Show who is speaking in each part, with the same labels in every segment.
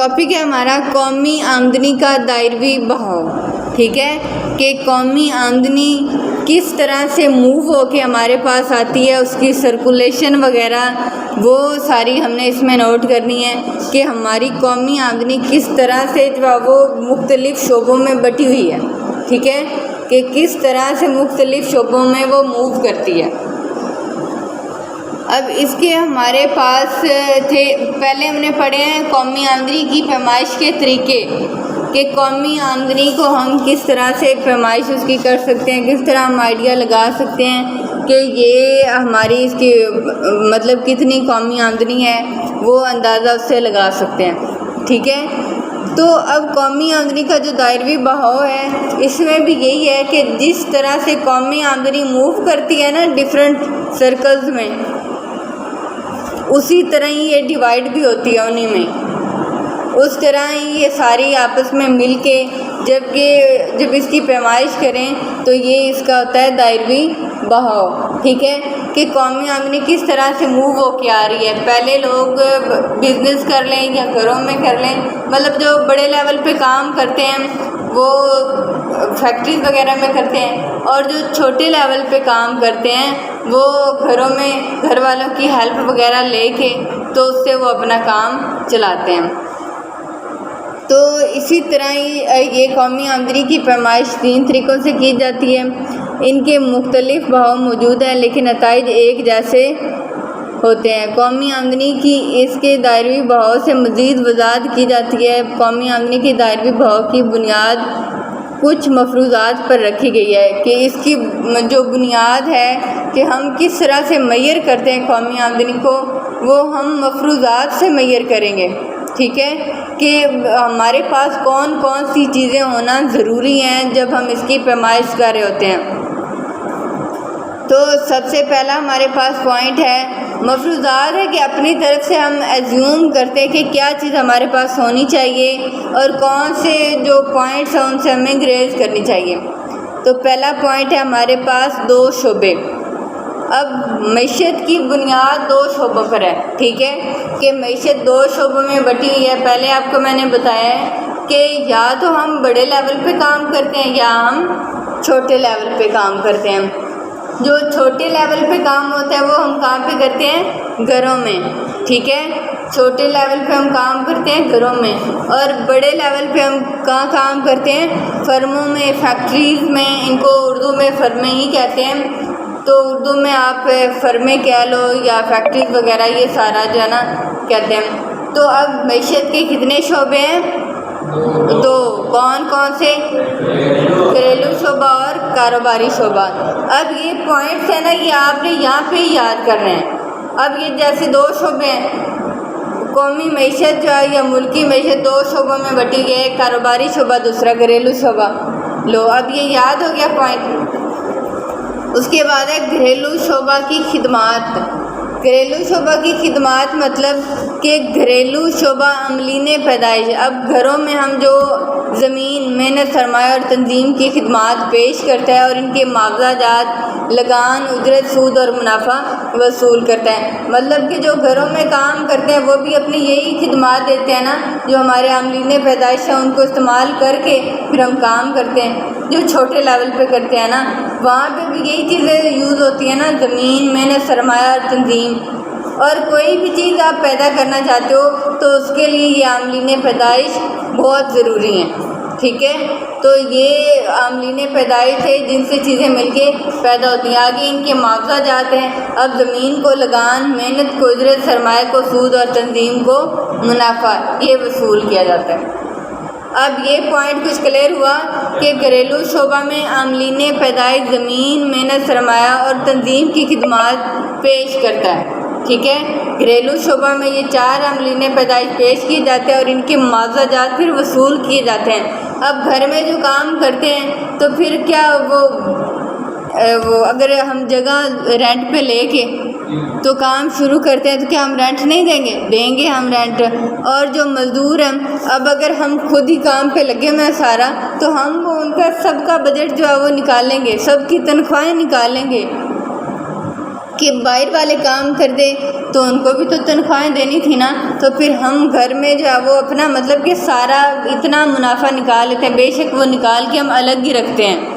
Speaker 1: Topic ہے ہمارا قومی آمدنی کا دائروی بہاؤ، ٹھیک ہے، کہ قومی آمدنی کس طرح سے موو ہو کے ہمارے پاس آتی ہے، اس کی سرکولیشن وغیرہ وہ ساری ہم نے اس میں نوٹ کرنی ہے کہ ہماری قومی آمدنی کس طرح سے جو ہے وہ مختلف شعبوں میں بٹی ہوئی ہے، ٹھیک ہے، کہ کس طرح سے مختلف شعبوں میں وہ موو کرتی ہے۔ اب اس کے ہمارے پاس تھے، پہلے ہم نے پڑھے ہیں قومی آمدنی کی پیمائش کے طریقے، کہ قومی آمدنی کو ہم کس طرح سے پیمائش اس کی کر سکتے ہیں، کس طرح ہم آئیڈیا لگا سکتے ہیں کہ یہ ہماری اس کی مطلب کتنی قومی آمدنی ہے، وہ اندازہ اس سے لگا سکتے ہیں، ٹھیک ہے۔ تو اب قومی آمدنی کا جو دائروی بہاؤ ہے اس میں بھی یہی ہے کہ جس طرح سے قومی آمدنی موو کرتی ہے نا ڈیفرنٹ سرکلز میں، اسی طرح ہی یہ ڈیوائیڈ بھی ہوتی ہے انہی میں، اس طرح ہی یہ ساری آپس میں مل کے جب اس کی پیمائش کریں تو یہ اس کا ہوتا ہے دائروی بہاؤ، ٹھیک ہے، کہ قومی آمدنی کس طرح سے موو ہو کے آ رہی ہے۔ پہلے لوگ بزنس کر لیں یا گھروں میں کر لیں، مطلب جو بڑے لیول پہ کام کرتے ہیں وہ فیکٹریز وغیرہ میں کرتے ہیں، اور جو چھوٹے لیول پہ کام کرتے ہیں وہ گھروں میں گھر والوں کی ہیلپ وغیرہ لے کے تو اس سے وہ اپنا کام چلاتے ہیں۔ تو اسی طرح ہی یہ قومی آمدنی کی پیمائش 3 طریقوں سے کی جاتی ہے، ان کے مختلف بہاؤ موجود ہیں لیکن نتائج ایک جیسے ہوتے ہیں۔ قومی آمدنی کی اس کے دائروی بہاؤ سے مزید وضاحت کی جاتی ہے۔ قومی آمدنی کی دائروی بہاؤ کی بنیاد کچھ مفروضات پر رکھی گئی ہے، کہ اس کی جو بنیاد ہے کہ ہم کس طرح سے میئر کرتے ہیں قومی آمدنی کو، وہ ہم مفروضات سے میئر کریں گے، ٹھیک ہے، کہ ہمارے پاس کون کون سی چیزیں ہونا ضروری ہیں جب ہم اس کی پیمائش کر رہے ہوتے ہیں۔ تو سب سے پہلا ہمارے پاس پوائنٹ ہے مفروضات، ہے کہ اپنی طرف سے ہم ایزیوم کرتے ہیں کہ کیا چیز ہمارے پاس ہونی چاہیے اور کون سے جو پوائنٹس ہیں ان سے ہمیں گریز کرنی چاہیے۔ تو پہلا پوائنٹ ہے ہمارے پاس 2 شعبے۔ اب معیشت کی بنیاد 2 شعبوں پر ہے، ٹھیک ہے، کہ معیشت 2 شعبوں میں بٹی ہوئی ہے۔ پہلے آپ کو میں نے بتایا ہے کہ یا تو ہم بڑے لیول پہ کام کرتے ہیں یا ہم چھوٹے لیول پہ کام کرتے ہیں۔ جو چھوٹے لیول پہ کام ہوتا ہے وہ ہم کہاں پہ کرتے ہیں؟ گھروں میں، ٹھیک ہے، چھوٹے لیول پہ ہم کام کرتے ہیں گھروں میں، اور بڑے لیول پہ ہم کہاں کام کرتے ہیں؟ فرموں میں، فیکٹریز میں، ان کو اردو میں فرمیں ہی کہتے ہیں، تو اردو میں آپ فرمیں کہہ لو یا فیکٹریز وغیرہ یہ سارا جو ہے نا کہتے ہیں۔ تو اب معیشت کے کتنے شعبے ہیں؟ 2۔ کون کون سے؟ گھریلو شعبہ اور کاروباری شعبہ۔ اب یہ پوائنٹس ہیں نا یہ آپ نے یہاں پہ یاد کرنے ہیں۔ اب یہ جیسے 2 شعبے ہیں، قومی معیشت جو ہے یا ملکی معیشت 2 شعبوں میں بٹی گئی ہے، کاروباری شعبہ دوسرا گھریلو شعبہ۔ لو اب یہ یاد ہو گیا پوائنٹ۔ اس کے بعد ہے گھریلو شعبہ کی خدمات۔ گھریلو شعبہ کی خدمات مطلب کہ گھریلو شعبہ عملین پیدائش۔ اب گھروں میں ہم جو زمین، محنت، سرمایہ اور تنظیم کی خدمات پیش کرتا ہے اور ان کے معاوضہ جات، لگان، اجرت، سود اور منافع وصول کرتا ہے۔ مطلب کہ جو گھروں میں کام کرتے ہیں وہ بھی اپنی یہی خدمات دیتے ہیں نا، جو ہمارے عاملین پیدائش ہیں ان کو استعمال کر کے پھر ہم کام کرتے ہیں۔ جو چھوٹے لیول پہ کرتے ہیں نا وہاں پہ بھی یہی چیزیں یوز ہوتی ہیں نا، زمین، محنت، سرمایہ اور تنظیم۔ اور کوئی بھی چیز آپ پیدا کرنا چاہتے ہو تو اس کے لیے یہ عاملین پیدائش بہت ضروری ہیں، ٹھیک ہے۔ تو یہ عاملین پیدائش ہے جن سے چیزیں مل کے پیدا ہوتی ہیں۔ آگے ان کے معاوضہ جات ہیں۔ اب زمین کو لگان، محنت کو اجرت، سرمایہ کو سود اور تنظیم کو منافع، یہ وصول کیا جاتا ہے۔ اب یہ پوائنٹ کچھ کلیئر ہوا کہ گھریلو شعبہ میں عاملین پیدائش زمین، محنت، سرمایہ اور تنظیم کی خدمات پیش کرتا ہے، ٹھیک ہے۔ گھریلو شعبہ میں یہ 4 عاملین پیدائش پیش کیے جاتے ہیں اور ان کے معاوضہ جات پھر وصول کیے جاتے ہیں۔ اب گھر میں جو کام کرتے ہیں تو پھر کیا وہ اگر ہم جگہ رینٹ پہ لے کے تو کام شروع کرتے ہیں تو کیا ہم رینٹ نہیں دیں گے؟ دیں گے ہم رینٹ۔ اور جو مزدور ہیں، اب اگر ہم خود ہی کام پہ لگے ہوئے ہیں سارا تو ہم ان کا سب کا بجٹ جو ہے وہ نکالیں گے، سب کی تنخواہیں نکالیں گے، کہ باہر والے کام کر دے تو ان کو بھی تو تنخواہیں دینی تھی نا، تو پھر ہم گھر میں جو ہے وہ اپنا مطلب کہ سارا اتنا منافع نکال لیتے ہیں، بے شک وہ نکال کے ہم الگ ہی رکھتے ہیں،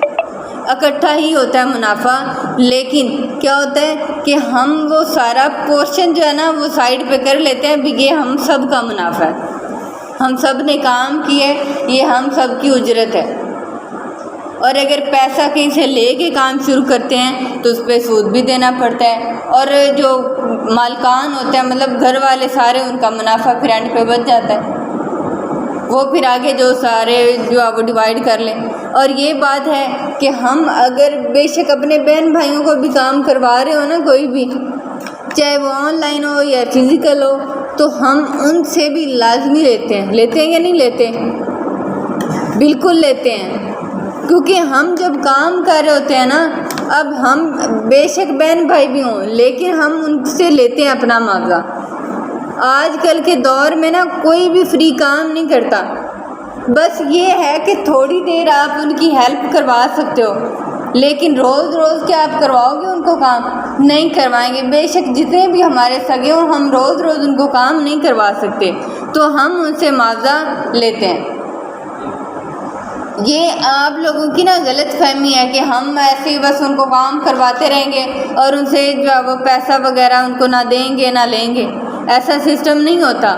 Speaker 1: اکٹھا ہی ہوتا ہے منافع، لیکن کیا ہوتا ہے کہ ہم وہ سارا پورشن جو ہے نا وہ سائڈ پہ کر لیتے ہیں، بھی یہ ہم سب کا منافع ہے، ہم سب نے کام کیے، یہ ہم سب کی اجرت ہے۔ اور اگر پیسہ کہیں سے لے کے کام شروع کرتے ہیں تو اس پہ سود بھی دینا پڑتا ہے، اور جو مالکان ہوتے ہیں مطلب گھر والے سارے، ان کا منافع پھر اینڈ پہ بچ جاتا ہے، وہ پھر آگے جو سارے جو ہے وہ ڈیوائیڈ کر لیں۔ اور یہ بات ہے کہ ہم اگر بے شک اپنے بہن بھائیوں کو بھی کام کروا رہے ہو نا، کوئی بھی، چاہے وہ آن لائن ہو یا فزیکل ہو، تو ہم ان سے بھی لازمی لیتے ہیں یا نہیں لیتے؟ بالکل لیتے ہیں، کیونکہ ہم جب کام کر رہے ہوتے ہیں نا، اب ہم بے شک بہن بھائی بھی ہوں لیکن ہم ان سے لیتے ہیں اپنا معاوضہ۔ آج کل کے دور میں نا کوئی بھی فری کام نہیں کرتا، بس یہ ہے کہ تھوڑی دیر آپ ان کی ہیلپ کروا سکتے ہو، لیکن روز روز کیا آپ کرواؤ گے ان کو کام؟ نہیں کروائیں گے، بے شک جتنے بھی ہمارے سگے ہوں ہم روز روز ان کو کام نہیں کروا سکتے، تو ہم ان سے معاوضہ لیتے ہیں۔ یہ آپ لوگوں کی نا غلط فہمی ہے کہ ہم ایسے ہی بس ان کو کام کرواتے رہیں گے اور ان سے جو ہے وہ پیسہ وغیرہ ان کو نہ دیں گے نہ لیں گے، ایسا سسٹم نہیں ہوتا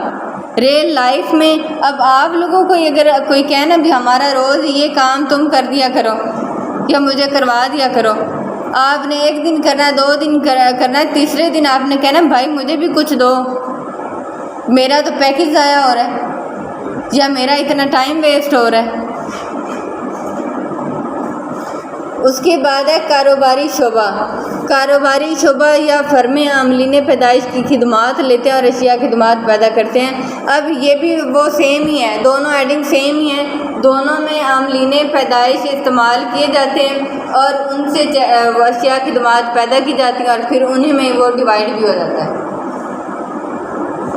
Speaker 1: ریئل لائف میں۔ اب آپ لوگوں کو اگر کوئی کہنا بھی ہمارا روز یہ کام تم کر دیا کرو یا مجھے کروا دیا کرو، آپ نے ایک دن کرنا ہے، 2 دن کرنا ہے، تیسرے دن آپ نے کہنا بھائی مجھے بھی کچھ دو، میرا تو پیکج ضائع ہو رہا ہے یا میرا اتنا ٹائم ویسٹ ہو رہا ہے۔ اس کے بعد ہے کاروباری شعبہ۔ کاروباری شعبہ یا فرم عاملین پیدائش کی خدمات لیتے ہیں اور اشیاء خدمات پیدا کرتے ہیں۔ اب یہ بھی وہ سیم ہی ہے، دونوں ایڈنگ سیم ہی ہیں، دونوں میں عاملین پیدائش استعمال کیے جاتے ہیں اور ان سے اشیاء خدمات پیدا کی جاتی ہیں اور پھر انہیں میں وہ ڈیوائیڈ بھی ہو جاتا ہے۔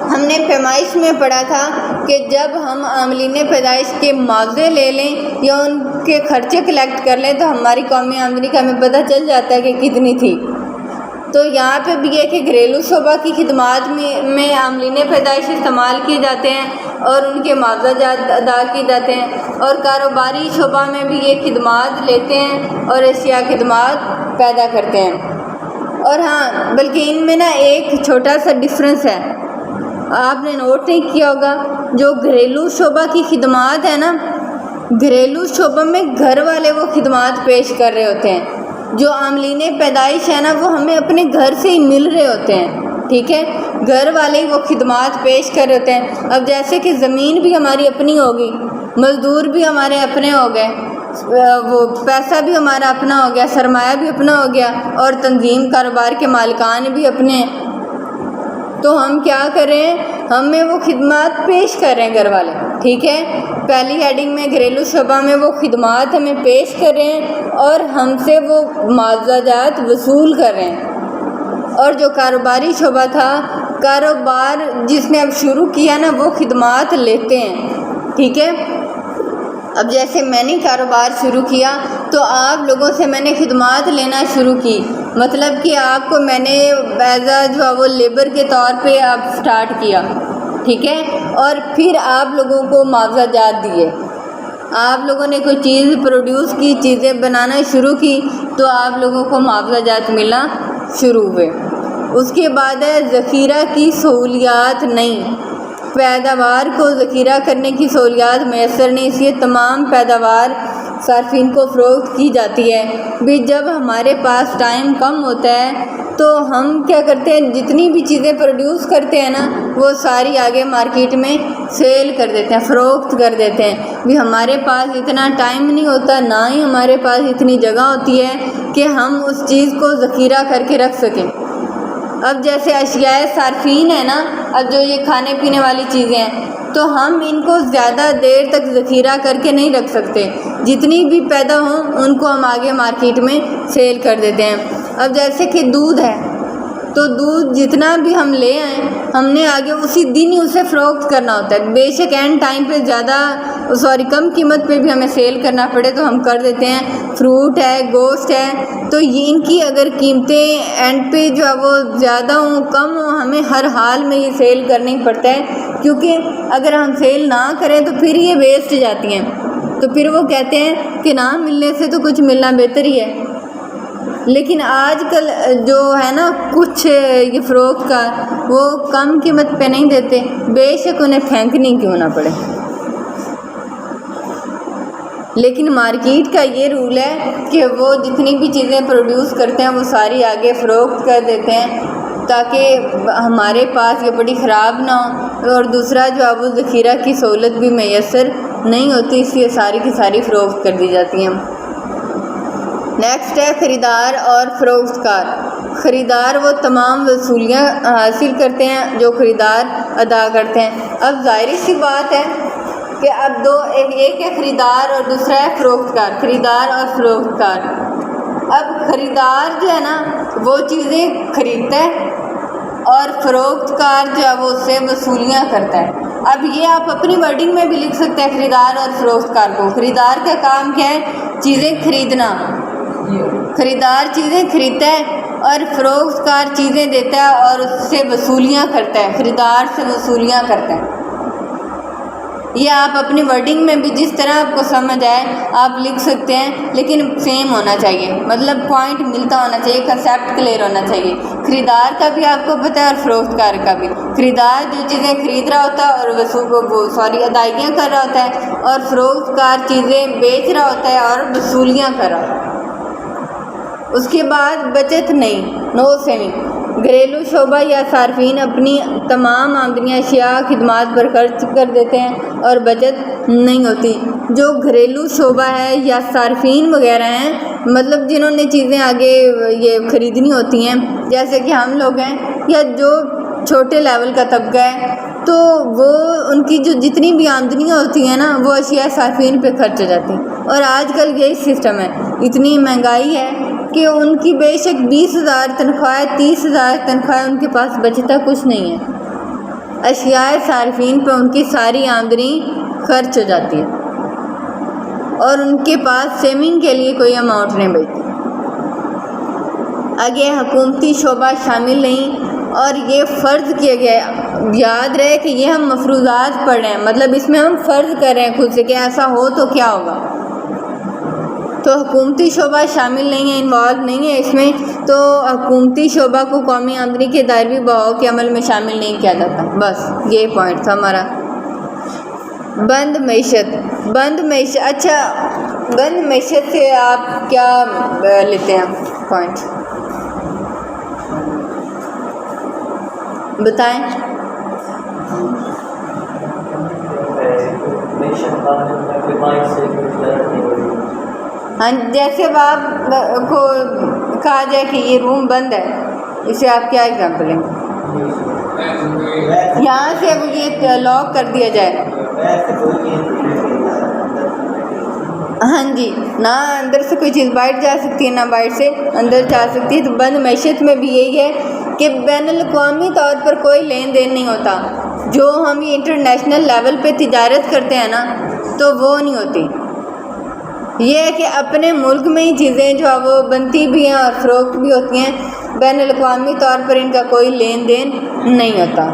Speaker 1: ہم نے پیمائش میں پڑھا تھا کہ جب ہم عاملین پیدائش کے معاوضے لے لیں یا ان کے خرچے کلیکٹ کر لیں تو ہماری قومی آمدنی کا ہمیں پتہ چل جاتا ہے کہ کتنی تھی۔ تو یہاں پہ بھی یہ کہ گھریلو شعبہ کی خدمات میں عاملین پیدائش استعمال کیے جاتے ہیں اور ان کے معاوضہ جات ادا کیے جاتے ہیں، اور کاروباری شعبہ میں بھی یہ خدمات لیتے ہیں اور اشیاء خدمات پیدا کرتے ہیں۔ اور ہاں بلکہ ان میں نا ایک چھوٹا سا ڈفرینس ہے، آپ نے نوٹ نہیں کیا ہوگا، جو گھریلو شعبہ کی خدمات ہے نا، گھریلو شعبہ میں گھر والے وہ خدمات پیش کر رہے ہوتے ہیں، جو عاملین پیدائش ہے نا وہ ہمیں اپنے گھر سے ہی مل رہے ہوتے ہیں، ٹھیک ہے، گھر والے ہی وہ خدمات پیش کر رہے ہوتے ہیں۔ اب جیسے کہ زمین بھی ہماری اپنی ہوگی، مزدور بھی ہمارے اپنے ہو گئے، وہ پیسہ بھی ہمارا اپنا ہو گیا، سرمایہ بھی اپنا ہو گیا، اور تنظیم کاروبار کے مالکان بھی اپنے ہیں، تو ہم کیا کر رہے ہیں؟ ہمیں وہ خدمات پیش کر رہے ہیں گھر والے، ٹھیک ہے۔ پہلی ہیڈنگ میں گھریلو شعبہ میں وہ خدمات ہمیں پیش کر رہے ہیں اور ہم سے وہ معاوضہ جات وصول کر رہے ہیں۔ اور جو کاروباری شعبہ تھا، کاروبار جس نے اب شروع کیا نا وہ خدمات لیتے ہیں، ٹھیک ہے۔ اب جیسے میں نے کاروبار شروع کیا تو آپ لوگوں سے میں نے خدمات لینا شروع کی، مطلب کہ آپ کو میں نے ایز اے جو ہے وہ لیبر کے طور پہ آپ سٹارٹ کیا، ٹھیک ہے، اور پھر آپ لوگوں کو معاوضہ جات دیے، آپ لوگوں نے کوئی چیز پروڈیوس کی، چیزیں بنانا شروع کی تو آپ لوگوں کو معاوضہ جات ملنا شروع ہوئے۔ اس کے بعد ہے ذخیرہ کی سہولیات نہیں، پیداوار کو ذخیرہ کرنے کی سہولیات میسر نہیں، اس لیے تمام پیداوار صارفین کو فروخت کی جاتی ہے۔ بھی جب ہمارے پاس ٹائم کم ہوتا ہے تو ہم کیا کرتے ہیں، جتنی بھی چیزیں پروڈیوس کرتے ہیں نا وہ ساری آگے مارکیٹ میں سیل کر دیتے ہیں، فروخت کر دیتے ہیں۔ بھی ہمارے پاس اتنا ٹائم نہیں ہوتا، نہ ہی ہمارے پاس اتنی جگہ ہوتی ہے کہ ہم اس چیز کو ذخیرہ کر کے رکھ سکیں۔ اب جیسے اشیاء صارفین ہے نا، اب جو یہ کھانے پینے والی چیزیں ہیں تو ہم ان کو زیادہ دیر تک ذخیرہ کر کے نہیں رکھ سکتے، جتنی بھی پیدا ہوں ان کو ہم آگے مارکیٹ میں سیل کر دیتے ہیں۔ اب جیسے کہ دودھ ہے تو دودھ جتنا بھی ہم لے آئیں ہم نے آگے اسی دن ہی اسے فروخت کرنا ہوتا ہے، بے شک اینڈ ٹائم پہ زیادہ کم قیمت پہ بھی ہمیں سیل کرنا پڑے تو ہم کر دیتے ہیں. فروٹ ہے، گوشت ہے، تو یہ ان کی اگر قیمتیں اینڈ پہ جو ہے وہ زیادہ ہوں کم ہوں، ہمیں ہر حال میں یہ سیل کرنا ہی پڑتا ہے، کیونکہ اگر ہم سیل نہ کریں تو پھر یہ ویسٹ جاتی ہیں. تو پھر وہ کہتے ہیں کہ نہ ملنے سے تو کچھ ملنا بہتر ہی ہے. لیکن آج کل جو ہے نا کچھ یہ فروخت کا وہ کم قیمت پہ نہیں دیتے، بے شک انہیں پھینکنی کیوں نہ پڑے. لیکن مارکیٹ کا یہ رول ہے کہ وہ جتنی بھی چیزیں پروڈیوس کرتے ہیں وہ ساری آگے فروخت کر دیتے ہیں تاکہ ہمارے پاس یہ بڑی خراب نہ ہو، اور دوسرا جو اب ذخیرہ کی سہولت بھی میسر نہیں ہوتی، اس لیے ساری کی ساری فروخت کر دی جاتی ہیں. نیکسٹ ہے خریدار اور فروخت کار. خریدار وہ تمام وصولیاں حاصل کرتے ہیں جو خریدار ادا کرتے ہیں. اب ظاہری سی بات ہے کہ اب ایک ہے خریدار اور دوسرا ہے فروخت کار. خریدار اور فروخت کار. اب خریدار جو ہے نا وہ چیزیں خریدتا ہے اور فروخت کار جو ہے وہ اس سے وصولیاں کرتا ہے. اب یہ آپ اپنی ورڈنگ میں بھی لکھ سکتے ہیں خریدار اور فروخت کار کو. خریدار کا کام کیا ہے؟ چیزیں خریدنا. خریدار چیزیں خریدتا ہے اور فروخت کار چیزیں دیتا ہے اور اس سے وصولیاں کرتا ہے. خریدار سے وصولیاں کرتا ہے. یہ آپ اپنی ورڈنگ میں بھی جس طرح آپ کو سمجھ آئے آپ لکھ سکتے ہیں، لیکن سیم ہونا چاہیے، مطلب پوائنٹ ملتا ہونا چاہیے، کنسیپٹ کلیئر ہونا چاہیے. خریدار کا بھی آپ کو پتہ ہے اور فروخت کار کا بھی. خریدار جو چیزیں خرید رہا ہوتا ہے اور ادائیگیاں کر رہا ہوتا ہے، اور فروخت کار چیزیں بیچ رہا ہوتا ہے اور وصولیاں کر رہا ہوتا ہے. اس کے بعد بچت نہیں، نو سیونگ. گھریلو شعبہ یا صارفین اپنی تمام آمدنی اشیاء خدمات پر خرچ کر دیتے ہیں اور بچت نہیں ہوتی. جو گھریلو شعبہ ہے یا صارفین وغیرہ ہیں، مطلب جنہوں نے چیزیں آگے یہ خریدنی ہوتی ہیں، جیسے کہ ہم لوگ ہیں یا جو چھوٹے لیول کا طبقہ ہے، تو وہ ان کی جو جتنی بھی آمدنیاں ہوتی ہیں نا وہ اشیاء صارفین پہ خرچ ہو جاتی ہیں. اور آج کل یہی سسٹم ہے، اتنی مہنگائی ہے کہ ان کی بے شک 20,000 تنخواہ 30,000 تنخواہ ان کے پاس بچتا کچھ نہیں ہے. اشیاء صارفین پہ ان کی ساری آمدنی خرچ ہو جاتی ہے اور ان کے پاس سیونگ کے لیے کوئی اماؤنٹ نہیں بچتی. آگے حکومتی شعبہ شامل نہیں، اور یہ فرض کیا گیا ہے. یاد رہے کہ یہ ہم مفروضات پڑھ رہے ہیں، مطلب اس میں ہم فرض کر رہے ہیں خود سے کہ ایسا ہو تو کیا ہوگا. تو حکومتی شعبہ شامل نہیں ہے، انوالو نہیں ہے اس میں. تو حکومتی شعبہ کو قومی آمدنی کے دائرے بہاؤ کے عمل میں شامل نہیں کیا جاتا. بس یہ پوائنٹ تھا ہمارا. بند معیشت. اچھا، بند معیشت سے آپ کیا لیتے ہیں پوائنٹ بتائیں. ہاں، جیسے اب آپ کو کہا جائے کہ یہ روم بند ہے، اسے آپ کیا ایگزامپل لیں گے؟ یہاں سے اب یہ لاک کر دیا جائے. ہاں جی، نہ اندر سے کوئی چیز باہر جا سکتی ہے نہ باہر سے اندر جا سکتی ہے. تو بند معیشت میں بھی یہی ہے کہ بین الاقوامی طور پر کوئی لین دین نہیں ہوتا. جو ہم یہ انٹرنیشنل لیول پہ تجارت کرتے ہیں نا تو وہ نہیں ہوتی. یہ ہے کہ اپنے ملک میں ہی چیزیں جو ہے وہ بنتی بھی ہیں اور فروخت بھی ہوتی ہیں. بین الاقوامی طور پر ان کا کوئی لین دین نہیں ہوتا.